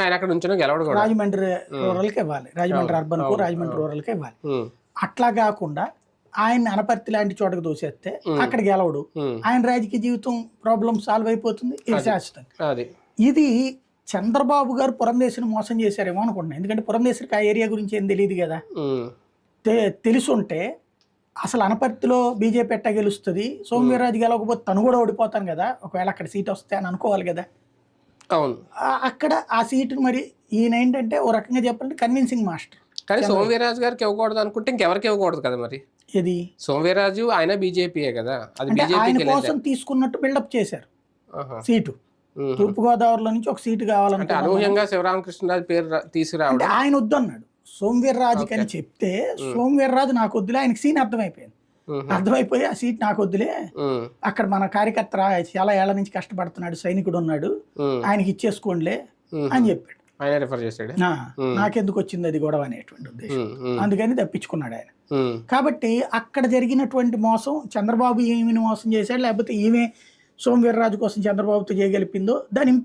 ఆయన అక్కడ నుంచో గెలవడు కూడా. రాజమండ్రి రూరల్కి ఇవ్వాలి, రాజమండ్రి అర్బన్ కు రాజమండ్రి రూరల్కి ఇవ్వాలి. అట్లా కాకుండా ఆయన అనపర్తి లాంటి చోటకు దూసేస్తే అక్కడ గెలవడు, ఆయన రాజకీయ జీవితం ప్రాబ్లం సాల్వ్ అయిపోతుంది, ఇది శాశ్వతంగా. ఇది చంద్రబాబు గారు పురంధేశ్వరిని మోసం చేశారేమో అనుకుంటున్నాను. ఎందుకంటే పురంధేశ్వరికి ఆ ఏరియా గురించి ఏం తెలియదు కదా. తెలుసుంటే అసలు అనపర్తిలో బీజేపీ ఎట్టా గెలుస్తుంది, సోమవీర్రాజు గెలవకపోతే తను కూడా ఓడిపోతాను కదా ఒకవేళ అక్కడ సీట్ వస్తే అని అనుకోవాలి కదా. అవును, అక్కడ ఆ సీటును మరి ఈయన ఏంటంటే ఓ రకంగా చెప్పాలంటే కన్విన్సింగ్ మాస్టర్. కానీ సోమవీర్రాజు గారికి ఇవ్వకూడదు అనుకుంటే ఇంకెవరికి ఇవ్వకూడదు కదా మరి. ఇది సోమవీర్రాజు ఆయన బీజేపీయే కదా, అది ఆయన కోసం తీసుకున్నట్టు బిల్డప్ చేశారు సీటు. తూర్పుగోదావరిలో నుంచి ఒక సీటు కావాలంటే అనూహ్యంగా శివరామకృష్ణరాజు పేరు తీసుకురావడం ఆయన వద్దన్నాడు సోమవీర్రాజుకి అని చెప్తే, సోమవీర్రాజు నాకు వద్దులే, ఆయనకి సీన్ అర్థమైపోయింది. అర్థమైపోయి ఆ సీట్ నాకు వద్దులే, అక్కడ మన కార్యకర్త చాలా ఏళ్ల నుంచి కష్టపడుతున్నాడు, సైనికుడు ఉన్నాడు, ఆయనకి ఇచ్చేసుకోండిలే అని చెప్పాడు. ఆయన రిఫర్ చేశాడు. నాకెందుకు వచ్చింది అది గొడవ అనేటువంటి ఉద్దేశం, అందుకని తప్పించుకున్నాడు ఆయన. కాబట్టి అక్కడ జరిగినటువంటి మోసం చంద్రబాబు ఈమెను మోసం చేశాడు, లేకపోతే ఈమె సోమవీర్రాజు కోసం చంద్రబాబుతో చేయగలిపిందో దాని